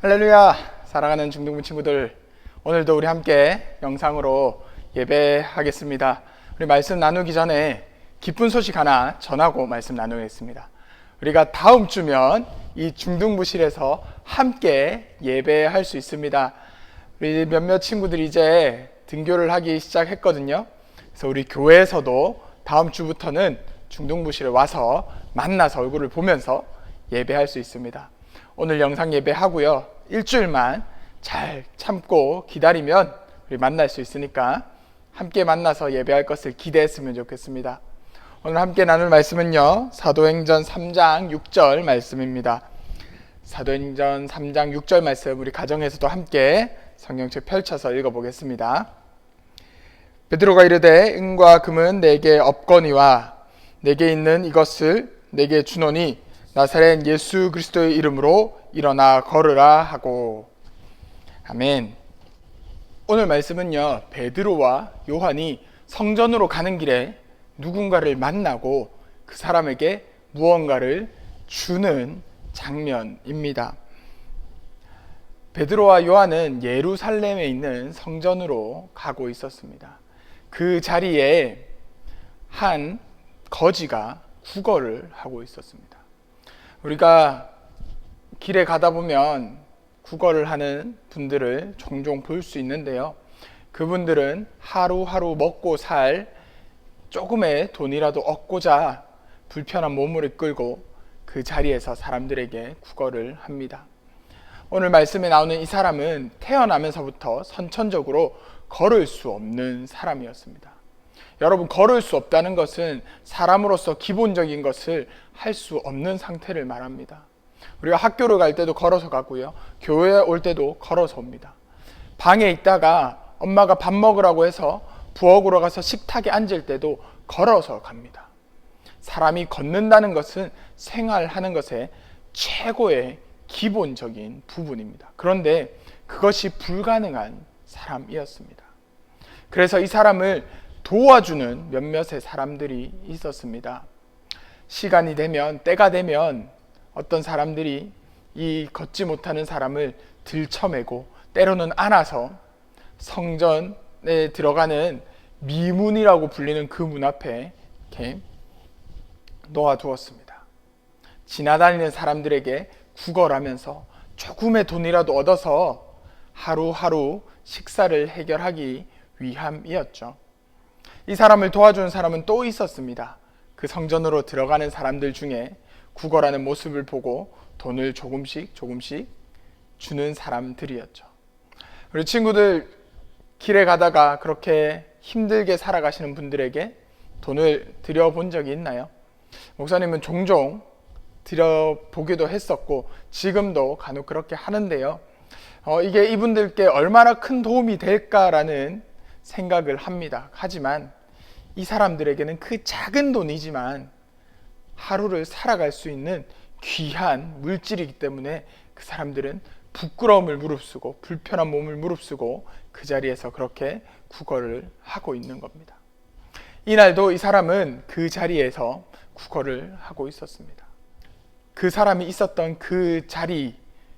할렐루야, 사랑하는 중등부 친구들, 오늘도 우리 함께 영상으로 예배하겠습니다. 우리 말씀 나누기 전에 기쁜 소식 하나 전하고 말씀 나누겠습니다. 우리가 다음 주면 이 중등부실에서 함께 예배할 수 있습니다. 우리 몇몇 친구들이 이제 등교를 하기 시작했거든요. 그래서 우리 교회에서도 다음 주부터는 중등부실에 와서 만나서 얼굴을 보면서 예배할 수 있습니다. 오늘 영상 예배하고요, 일주일만 잘 참고 기다리면 우리 만날 수 있으니까 함께 만나서 예배할 것을 기대했으면 좋겠습니다. 오늘 함께 나눌 말씀은요, 사도행전 3장 6절 말씀입니다. 사도행전 3장 6절 말씀, 우리 가정에서도 함께 성경책 펼쳐서 읽어보겠습니다. 베드로가 이르되 은과 금은 내게 없거니와 내게 있는 이것을 내게 주노니 나사렛 예수 그리스도의 이름으로 일어나 걸으라 하고. 아멘. 오늘 말씀은요, 베드로와 요한이 성전으로 가는 길에 누군가를 만나고 그 사람에게 무언가를 주는 장면입니다. 베드로와 요한은 예루살렘에 있는 성전으로 가고 있었습니다. 그 자리에 한 거지가 구걸을 하고 있었습니다. 우리가 길에 가다 보면 구걸을 하는 분들을 종종 볼 수 있는데요, 그분들은 하루하루 먹고 살 조금의 돈이라도 얻고자 불편한 몸을 이끌고 그 자리에서 사람들에게 구걸을 합니다. 오늘 말씀에 나오는 이 사람은 태어나면서부터 선천적으로 걸을 수 없는 사람이었습니다. 여러분, 걸을 수 없다는 것은 사람으로서 기본적인 것을 할 수 없는 상태를 말합니다. 우리가 학교를 갈 때도 걸어서 가고요, 교회에 올 때도 걸어서 옵니다. 방에 있다가 엄마가 밥 먹으라고 해서 부엌으로 가서 식탁에 앉을 때도 걸어서 갑니다. 사람이 걷는다는 것은 생활하는 것의 최고의 기본적인 부분입니다. 그런데 그것이 불가능한 사람이었습니다. 그래서 이 사람을 도와주는 몇몇의 사람들이 있었습니다. 시간이 되면, 때가 되면 어떤 사람들이 이 걷지 못하는 사람을 들쳐매고 때로는 안아서 성전에 들어가는 미문이라고 불리는 그 문 앞에 이렇게 놓아두었습니다. 지나다니는 사람들에게 구걸하면서 조금의 돈이라도 얻어서 하루하루 식사를 해결하기 위함이었죠. 이 사람을 도와주는 사람은 또 있었습니다. 그 성전으로 들어가는 사람들 중에 구걸하는 모습을 보고 돈을 조금씩 주는 사람들이었죠. 우리 친구들, 길에 가다가 그렇게 힘들게 살아가시는 분들에게 돈을 드려본 적이 있나요? 목사님은 종종 드려보기도 했었고 지금도 간혹 그렇게 하는데요, 이게 이분들께 얼마나 큰 도움이 될까라는 생각을 합니다. 하지만 이 사람들에게는 그 작은 돈이지만 하루를 살아갈 수 있는 귀한 물질이기 때문에 그 사람들은 부끄러움을 무릅쓰고 불편한 몸을 무릅쓰고 그 자리에서 그렇게 구걸을 하고 있는 겁니다. 이날도 이 사람은 그 자리에서 구걸을 하고 있었습니다. 그 사람이 있었던 그 자리,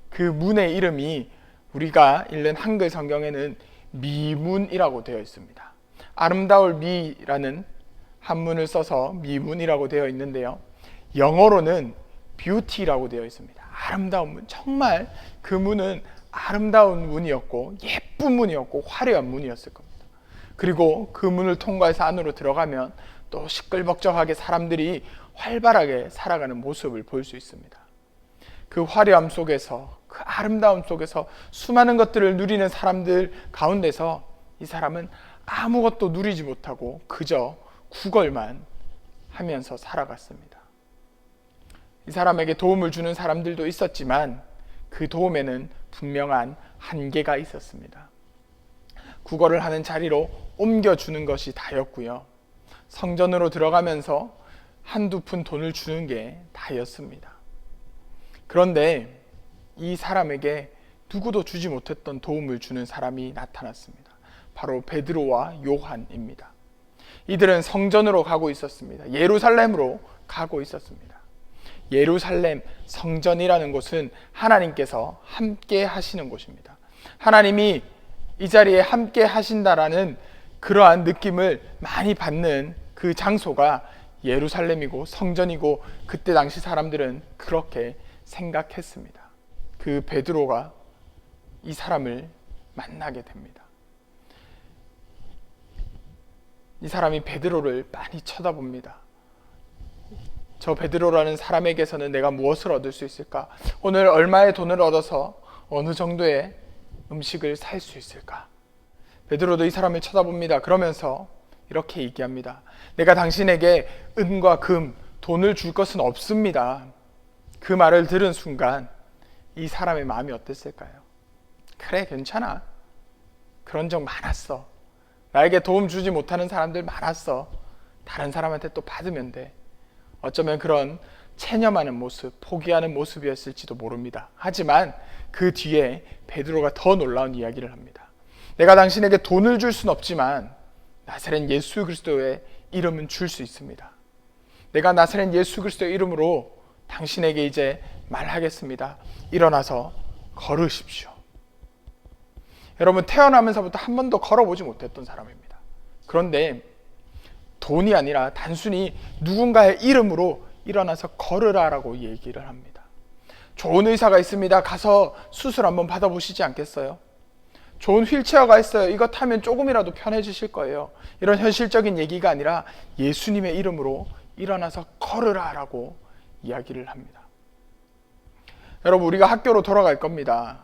그 문의 이름이 우리가 읽는 한글 성경에는 미문이라고 되어 있습니다. 아름다울 미라는 한문을 써서 미문이라고 되어 있는데요, 영어로는 뷰티라고 되어 있습니다. 아름다운 문, 정말 그 문은 아름다운 문이었고 예쁜 문이었고 화려한 문이었을 겁니다. 그리고 그 문을 통과해서 안으로 들어가면 또 시끌벅적하게 사람들이 활발하게 살아가는 모습을 볼 수 있습니다. 그 화려함 속에서, 그 아름다움 속에서 수많은 것들을 누리는 사람들 가운데서 이 사람은 아무것도 누리지 못하고 그저 구걸만 하면서 살아갔습니다. 이 사람에게 도움을 주는 사람들도 있었지만 그 도움에는 분명한 한계가 있었습니다. 구걸을 하는 자리로 옮겨주는 것이 다였고요, 성전으로 들어가면서 한두 푼 돈을 주는 게 다였습니다. 그런데 이 사람에게 누구도 주지 못했던 도움을 주는 사람이 나타났습니다. 바로 베드로와 요한입니다. 이들은 성전으로 가고 있었습니다. 예루살렘으로 가고 있었습니다. 예루살렘 성전이라는 곳은 하나님께서 함께 하시는 곳입니다. 하나님이 이 자리에 함께 하신다라는 그러한 느낌을 많이 받는 그 장소가 예루살렘이고 성전이고, 그때 당시 사람들은 그렇게 생각했습니다. 그 베드로가 이 사람을 만나게 됩니다. 이 사람이 베드로를 많이 쳐다봅니다. 저 베드로라는 사람에게서는 내가 무엇을 얻을 수 있을까? 오늘 얼마의 돈을 얻어서 어느 정도의 음식을 살 수 있을까? 베드로도 이 사람을 쳐다봅니다. 그러면서 이렇게 얘기합니다. 내가 당신에게 은과 금, 돈을 줄 것은 없습니다. 그 말을 들은 순간 이 사람의 마음이 어땠을까요? 그래, 괜찮아. 그런 적 많았어. 나에게 도움 주지 못하는 사람들 많았어. 다른 사람한테 또 받으면 돼. 어쩌면 그런 체념하는 모습, 포기하는 모습이었을지도 모릅니다. 하지만 그 뒤에 베드로가 더 놀라운 이야기를 합니다. 내가 당신에게 돈을 줄 수는 없지만 나사렛 예수 그리스도의 이름은 줄 수 있습니다. 내가 나사렛 예수 그리스도의 이름으로 당신에게 이제 말하겠습니다. 일어나서 걸으십시오. 여러분, 태어나면서부터 한 번도 걸어보지 못했던 사람입니다. 그런데 돈이 아니라 단순히 누군가의 이름으로 일어나서 걸으라라고 얘기를 합니다. 좋은 의사가 있습니다. 가서 수술 한번 받아보시지 않겠어요? 좋은 휠체어가 있어요. 이거 타면 조금이라도 편해지실 거예요. 이런 현실적인 얘기가 아니라 예수님의 이름으로 일어나서 걸으라라고 이야기를 합니다. 여러분, 우리가 학교로 돌아갈 겁니다.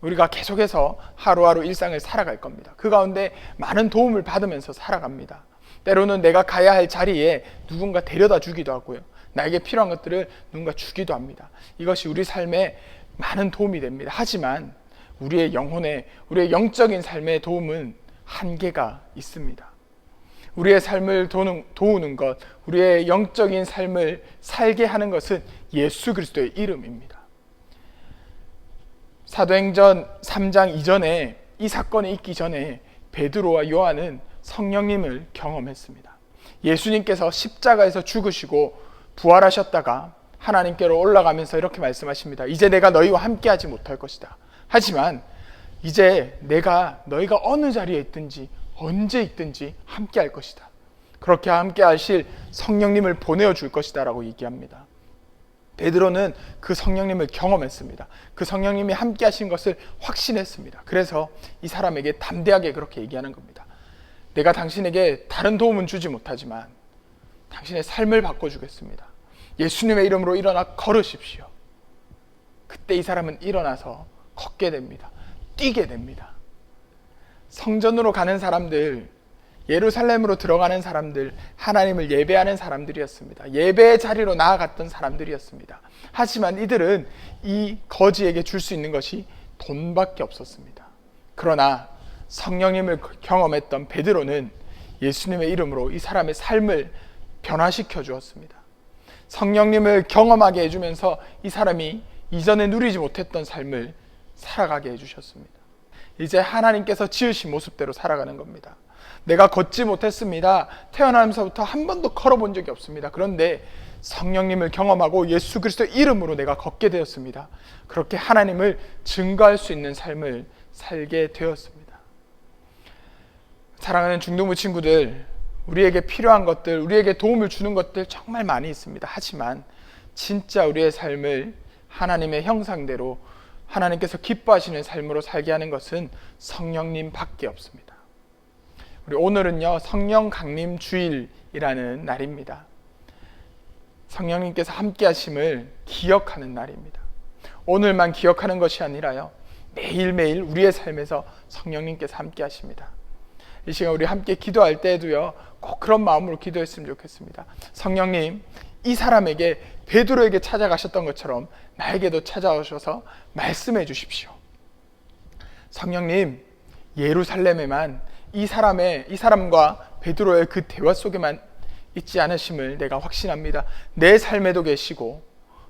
우리가 계속해서 하루하루 일상을 살아갈 겁니다. 그 가운데 많은 도움을 받으면서 살아갑니다. 때로는 내가 가야 할 자리에 누군가 데려다 주기도 하고요. 나에게 필요한 것들을 누군가 주기도 합니다. 이것이 우리 삶에 많은 도움이 됩니다. 하지만 우리의 영혼에, 우리의 영적인 삶의 도움은 한계가 있습니다. 우리의 삶을 도우는 것, 우리의 영적인 삶을 살게 하는 것은 예수 그리스도의 이름입니다. 사도행전 3장 이전에, 이 사건이 있기 전에 베드로와 요한은 성령님을 경험했습니다. 예수님께서 십자가에서 죽으시고 부활하셨다가 하나님께로 올라가면서 이렇게 말씀하십니다. 이제 내가 너희와 함께하지 못할 것이다. 하지만 이제 내가 너희가 어느 자리에 있든지 언제 있든지 함께할 것이다. 그렇게 함께하실 성령님을 보내줄 것이다 라고 얘기합니다. 베드로는 그 성령님을 경험했습니다. 그 성령님이 함께하신 것을 확신했습니다. 그래서 이 사람에게 담대하게 그렇게 얘기하는 겁니다. 내가 당신에게 다른 도움은 주지 못하지만 당신의 삶을 바꿔주겠습니다. 예수님의 이름으로 일어나 걸으십시오. 그때 이 사람은 일어나서 걷게 됩니다. 뛰게 됩니다. 성전으로 가는 사람들, 예루살렘으로 들어가는 사람들, 하나님을 예배하는 사람들이었습니다. 예배의 자리로 나아갔던 사람들이었습니다. 하지만 이들은 이 거지에게 줄 수 있는 것이 돈밖에 없었습니다. 그러나 성령님을 경험했던 베드로는 예수님의 이름으로 이 사람의 삶을 변화시켜 주었습니다. 성령님을 경험하게 해주면서 이 사람이 이전에 누리지 못했던 삶을 살아가게 해주셨습니다. 이제 하나님께서 지으신 모습대로 살아가는 겁니다. 내가 걷지 못했습니다. 태어나면서부터 한 번도 걸어본 적이 없습니다. 그런데 성령님을 경험하고 예수 그리스도의 이름으로 내가 걷게 되었습니다. 그렇게 하나님을 증거할 수 있는 삶을 살게 되었습니다. 사랑하는 중동부 친구들, 우리에게 필요한 것들, 우리에게 도움을 주는 것들 정말 많이 있습니다. 하지만 진짜 우리의 삶을 하나님의 형상대로 하나님께서 기뻐하시는 삶으로 살게 하는 것은 성령님 밖에 없습니다. 우리 오늘은요, 성령 강림 주일이라는 날입니다. 성령님께서 함께 하심을 기억하는 날입니다. 오늘만 기억하는 것이 아니라요, 매일매일 우리의 삶에서 성령님께서 함께 하십니다. 이 시간 우리 함께 기도할 때에도요, 꼭 그런 마음으로 기도했으면 좋겠습니다. 성령님, 이 사람에게, 베드로에게 찾아가셨던 것처럼 나에게도 찾아오셔서 말씀해 주십시오. 성령님, 예루살렘에만 이 사람과 베드로의 그 대화 속에만 있지 않으심을 내가 확신합니다. 내 삶에도 계시고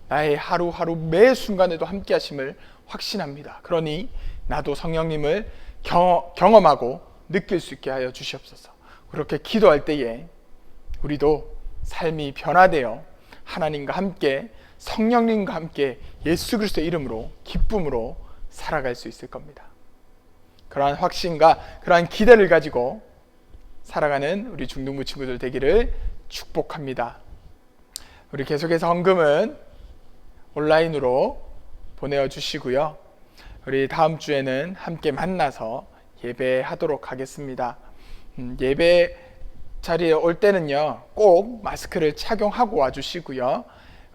나의 하루하루 매 순간에도 함께 하심을 확신합니다. 그러니 나도 성령님을 경험하고 느낄 수 있게 하여 주시옵소서. 그렇게 기도할 때에 우리도 삶이 변화되어 하나님과 함께 성령님과 함께 예수 그리스도의 이름으로 기쁨으로 살아갈 수 있을 겁니다. 그러한 확신과 그러한 기대를 가지고 살아가는 우리 중등부 친구들 되기를 축복합니다. 우리 계속해서 헌금은 온라인으로 보내주시고요. 우리 다음 주에는 함께 만나서 예배하도록 하겠습니다. 예배 자리에 올 때는요, 꼭 마스크를 착용하고 와주시고요.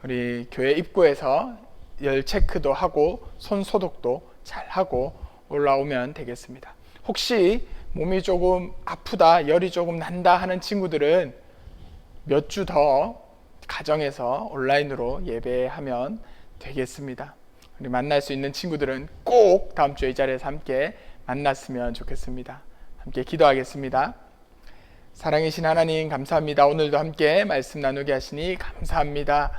우리 교회 입구에서 열 체크도 하고 손 소독도 잘 하고 올라오면 되겠습니다. 혹시 몸이 조금 아프다, 열이 조금 난다 하는 친구들은 몇 주 더 가정에서 온라인으로 예배하면 되겠습니다. 우리 만날 수 있는 친구들은 꼭 다음 주에 이 자리에서 함께 만났으면 좋겠습니다. 함께 기도하겠습니다. 사랑이신 하나님 감사합니다. 오늘도 함께 말씀 나누게 하시니 감사합니다.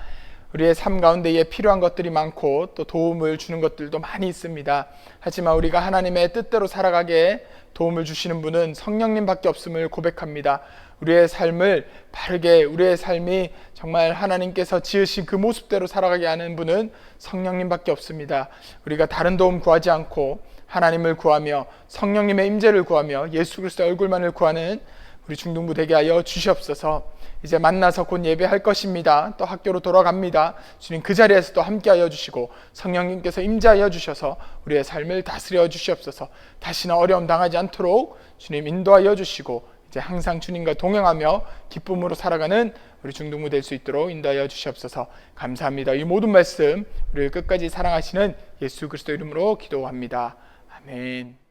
우리의 삶 가운데에 필요한 것들이 많고 또 도움을 주는 것들도 많이 있습니다. 하지만 우리가 하나님의 뜻대로 살아가게 도움을 주시는 분은 성령님밖에 없음을 고백합니다. 우리의 삶을 바르게, 우리의 삶이 정말 하나님께서 지으신 그 모습대로 살아가게 하는 분은 성령님밖에 없습니다. 우리가 다른 도움 구하지 않고 하나님을 구하며 성령님의 임재를 구하며 예수 그리스도의 얼굴만을 구하는 우리 중등부 되게 하여 주시옵소서. 이제 만나서 곧 예배할 것입니다. 또 학교로 돌아갑니다. 주님 그 자리에서 또 함께하여 주시고 성령님께서 임재하여 주셔서 우리의 삶을 다스려 주시옵소서. 다시는 어려움 당하지 않도록 주님 인도하여 주시고 이제 항상 주님과 동행하며 기쁨으로 살아가는 우리 중등부 될 수 있도록 인도하여 주시옵소서. 감사합니다. 이 모든 말씀 우리를 끝까지 사랑하시는 예수 그리스도 이름으로 기도합니다. 아멘.